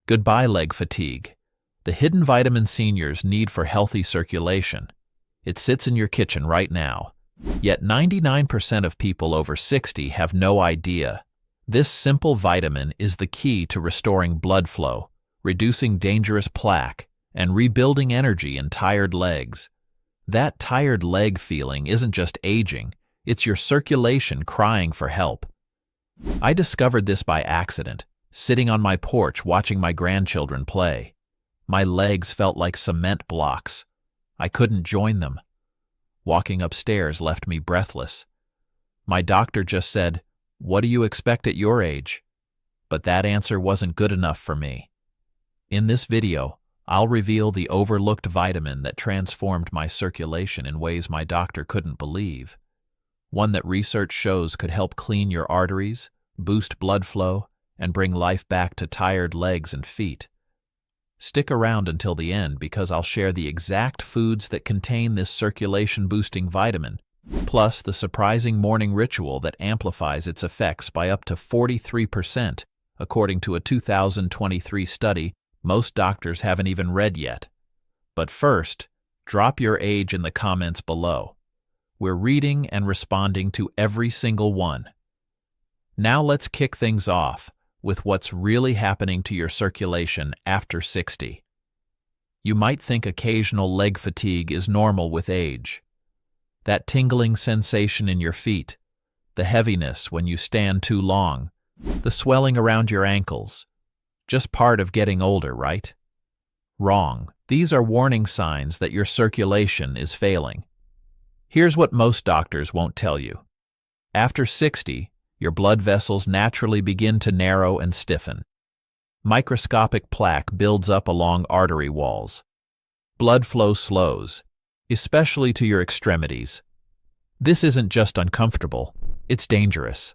Goodbye leg fatigue, the hidden vitamin seniors need for healthy circulation. It sits in your kitchen right now. Yet 99% of people over 60 have no idea. This simple vitamin is the key to restoring blood flow, reducing dangerous plaque, and rebuilding energy in tired legs. That tired leg feeling isn't just aging, it's your circulation crying for help. I discovered this by accident, sitting on my porch watching my grandchildren play. My legs felt like cement blocks. I couldn't join them. Walking upstairs left me breathless. My doctor just said, "What do you expect at your age?" But that answer wasn't good enough for me. In this video, I'll reveal the overlooked vitamin that transformed my circulation in ways my doctor couldn't believe. One that research shows could help clean your arteries, boost blood flow, and bring life back to tired legs and feet. Stick around until the end because I'll share the exact foods that contain this circulation-boosting vitamin, plus the surprising morning ritual that amplifies its effects by up to 43%, according to a 2023 study most doctors haven't even read yet. But first, drop your age in the comments below. We're reading and responding to every single one. Now let's kick things off with what's really happening to your circulation after 60. You might think occasional leg fatigue is normal with age. That tingling sensation in your feet, the heaviness when you stand too long, the swelling around your ankles, just part of getting older, right? Wrong. These are warning signs that your circulation is failing. Here's what most doctors won't tell you. After 60, your blood vessels naturally begin to narrow and stiffen. Microscopic plaque builds up along artery walls. Blood flow slows, especially to your extremities. This isn't just uncomfortable, it's dangerous.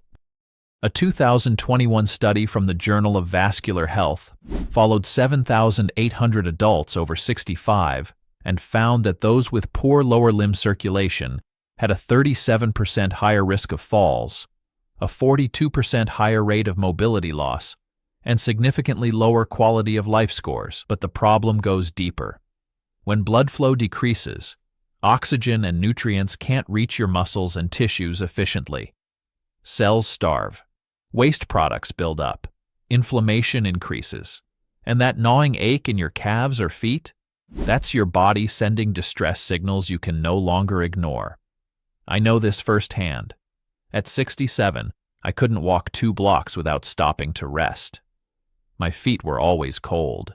A 2021 study from the Journal of Vascular Health followed 7,800 adults over 65 and found that those with poor lower limb circulation had a 37% higher risk of falls, a 42% higher rate of mobility loss, and significantly lower quality of life scores. But the problem goes deeper. When blood flow decreases, oxygen and nutrients can't reach your muscles and tissues efficiently. Cells starve, waste products build up, inflammation increases, and that gnawing ache in your calves or feet, that's your body sending distress signals you can no longer ignore. I know this firsthand. At 67, I couldn't walk 2 blocks without stopping to rest. My feet were always cold.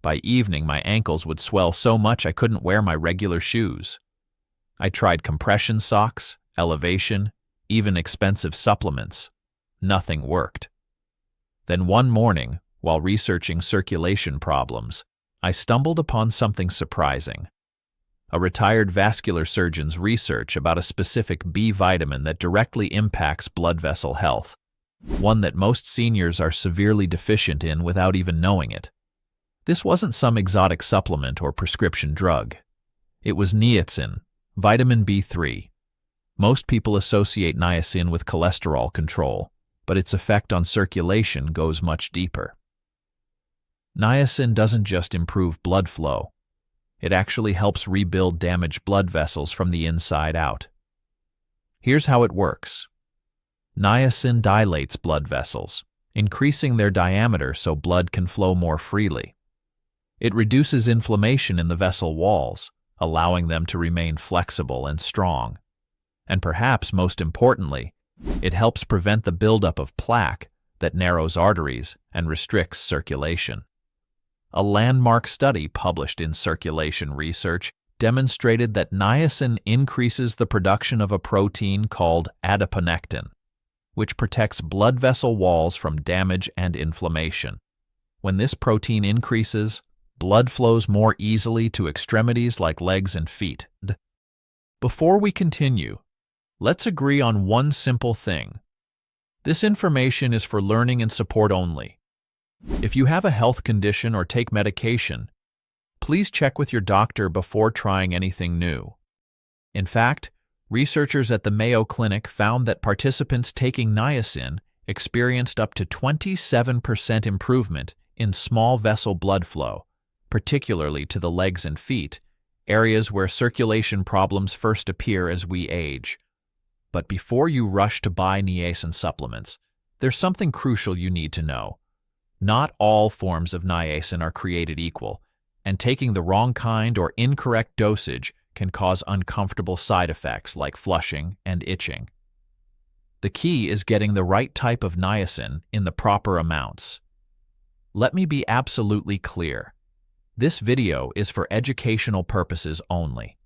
By evening, my ankles would swell so much I couldn't wear my regular shoes. I tried compression socks, elevation, even expensive supplements. Nothing worked. Then one morning, while researching circulation problems, I stumbled upon something surprising. A retired vascular surgeon's research about a specific B vitamin that directly impacts blood vessel health, one that most seniors are severely deficient in without even knowing it. This wasn't some exotic supplement or prescription drug. It was niacin, vitamin B3. Most people associate niacin with cholesterol control, but its effect on circulation goes much deeper. Niacin doesn't just improve blood flow. It actually helps rebuild damaged blood vessels from the inside out. Here's how it works. Niacin dilates blood vessels, increasing their diameter so blood can flow more freely. It reduces inflammation in the vessel walls, allowing them to remain flexible and strong. And perhaps most importantly, it helps prevent the buildup of plaque that narrows arteries and restricts circulation. A landmark study published in Circulation Research demonstrated that niacin increases the production of a protein called adiponectin, which protects blood vessel walls from damage and inflammation. When this protein increases, blood flows more easily to extremities like legs and feet. Before we continue, let's agree on one simple thing. This information is for learning and support only. If you have a health condition or take medication, please check with your doctor before trying anything new. In fact, researchers at the Mayo Clinic found that participants taking niacin experienced up to 27% improvement in small vessel blood flow, particularly to the legs and feet, areas where circulation problems first appear as we age. But before you rush to buy niacin supplements, there's something crucial you need to know. Not all forms of niacin are created equal, and taking the wrong kind or incorrect dosage can cause uncomfortable side effects like flushing and itching. The key is getting the right type of niacin in the proper amounts. Let me be absolutely clear. This video is for educational purposes only.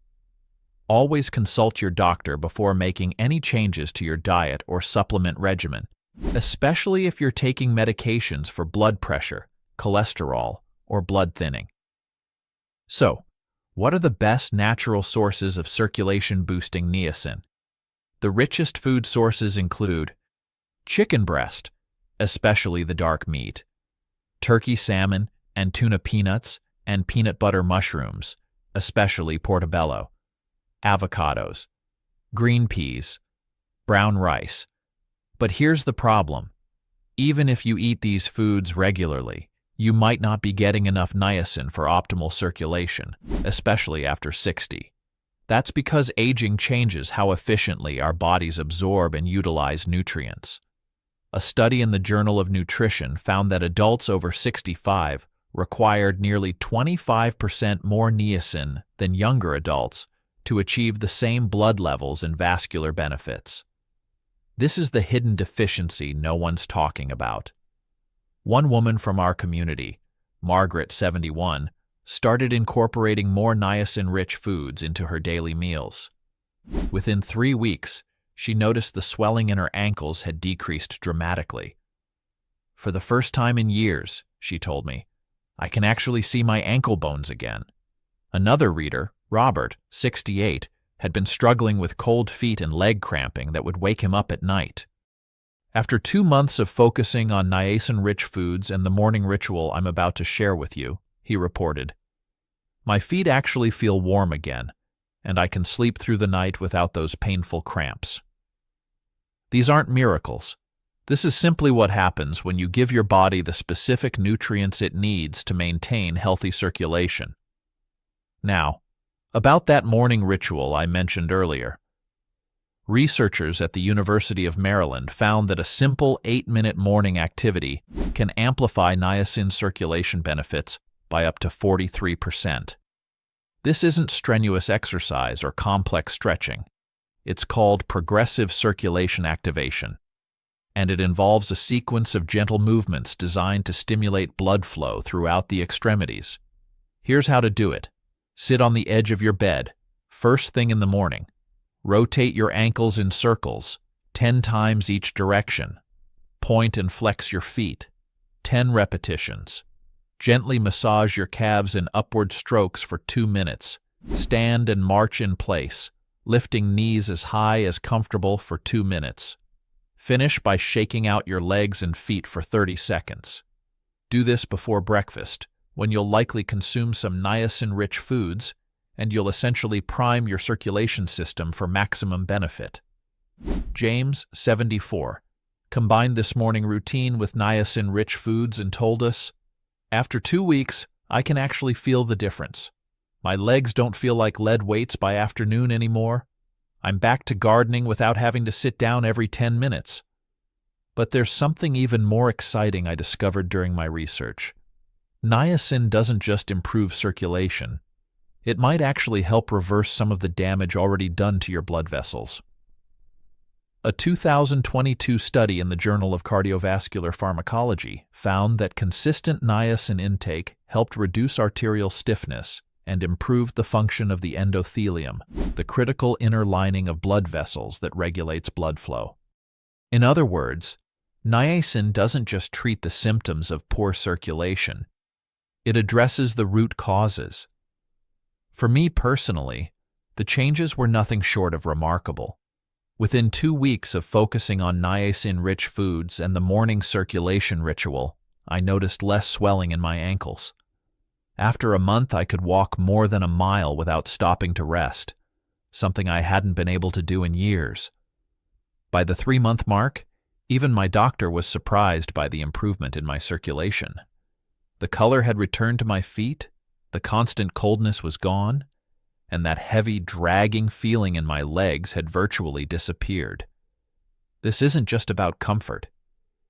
Always consult your doctor before making any changes to your diet or supplement regimen, especially if you're taking medications for blood pressure, cholesterol, or blood thinning. So, what are the best natural sources of circulation-boosting niacin? The richest food sources include chicken breast, especially the dark meat, turkey salmon and tuna peanuts and peanut butter mushrooms, especially portobello, avocados, green peas, brown rice. But here's the problem. Even if you eat these foods regularly, you might not be getting enough niacin for optimal circulation, especially after 60. That's because aging changes how efficiently our bodies absorb and utilize nutrients. A study in the Journal of Nutrition found that adults over 65 required nearly 25% more niacin than younger adults to achieve the same blood levels and vascular benefits. This is the hidden deficiency no one's talking about. One woman from our community, Margaret, 71, started incorporating more niacin-rich foods into her daily meals. Within 3 weeks, she noticed the swelling in her ankles had decreased dramatically. For the first time in years, she told me, I can actually see my ankle bones again. Another reader, Robert, 68, had been struggling with cold feet and leg cramping that would wake him up at night. After 2 months of focusing on niacin-rich foods and the morning ritual I'm about to share with you, he reported, my feet actually feel warm again, and I can sleep through the night without those painful cramps. These aren't miracles. This is simply what happens when you give your body the specific nutrients it needs to maintain healthy circulation. Now, about that morning ritual I mentioned earlier. Researchers at the University of Maryland found that a simple 8-minute morning activity can amplify niacin circulation benefits by up to 43%. This isn't strenuous exercise or complex stretching. It's called progressive circulation activation, and it involves a sequence of gentle movements designed to stimulate blood flow throughout the extremities. Here's how to do it. Sit on the edge of your bed, first thing in the morning. Rotate your ankles in circles, 10 times each direction. Point and flex your feet, 10 repetitions. Gently massage your calves in upward strokes for 2 minutes. Stand and march in place, lifting knees as high as comfortable for 2 minutes. Finish by shaking out your legs and feet for 30 seconds. Do this before breakfast, when you'll likely consume some niacin-rich foods, and you'll essentially prime your circulation system for maximum benefit. James, 74, combined this morning routine with niacin-rich foods and told us, after 2 weeks, I can actually feel the difference. My legs don't feel like lead weights by afternoon anymore. I'm back to gardening without having to sit down every 10 minutes. But there's something even more exciting I discovered during my research. Niacin doesn't just improve circulation. It might actually help reverse some of the damage already done to your blood vessels. A 2022 study in the Journal of Cardiovascular Pharmacology found that consistent niacin intake helped reduce arterial stiffness and improved the function of the endothelium, the critical inner lining of blood vessels that regulates blood flow. In other words, niacin doesn't just treat the symptoms of poor circulation. It addresses the root causes. For me personally, the changes were nothing short of remarkable. Within 2 weeks of focusing on niacin-rich foods and the morning circulation ritual, I noticed less swelling in my ankles. After a month, I could walk more than a mile without stopping to rest, something I hadn't been able to do in years. By the 3-month mark, even my doctor was surprised by the improvement in my circulation. The color had returned to my feet, the constant coldness was gone, and that heavy, dragging feeling in my legs had virtually disappeared. This isn't just about comfort.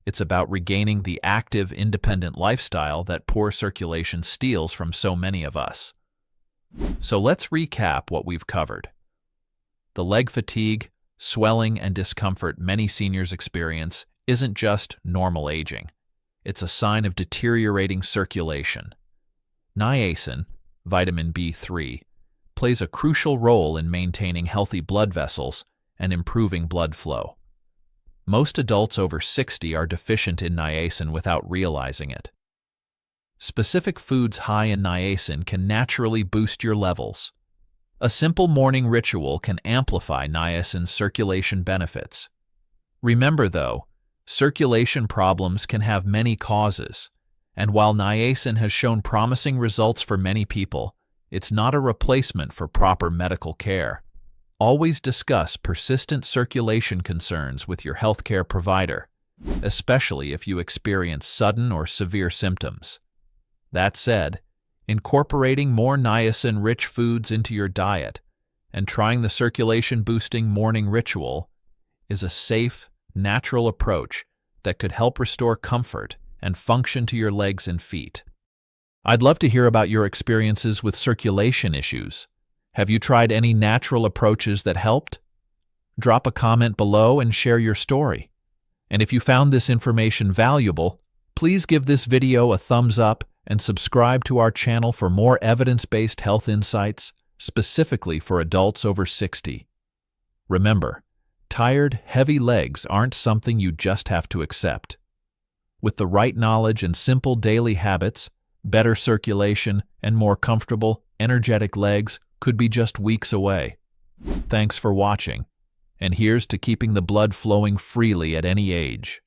It's about regaining the active, independent lifestyle that poor circulation steals from so many of us. So let's recap what we've covered. The leg fatigue, swelling, and discomfort many seniors experience isn't just normal aging. It's a sign of deteriorating circulation. Niacin, vitamin B3, plays a crucial role in maintaining healthy blood vessels and improving blood flow. Most adults over 60 are deficient in niacin without realizing it. Specific foods high in niacin can naturally boost your levels. A simple morning ritual can amplify niacin's circulation benefits. Remember, though, circulation problems can have many causes, and while niacin has shown promising results for many people, it's not a replacement for proper medical care. Always discuss persistent circulation concerns with your healthcare provider, especially if you experience sudden or severe symptoms. That said, incorporating more niacin-rich foods into your diet and trying the circulation-boosting morning ritual is a safe, natural approach that could help restore comfort and function to your legs and feet. I'd love to hear about your experiences with circulation issues. Have you tried any natural approaches that helped? Drop a comment below and share your story. And if you found this information valuable, please give this video a thumbs up and subscribe to our channel for more evidence-based health insights, specifically for adults over 60. Remember, tired, heavy legs aren't something you just have to accept. With the right knowledge and simple daily habits, better circulation and more comfortable, energetic legs could be just weeks away. Thanks for watching, and here's to keeping the blood flowing freely at any age.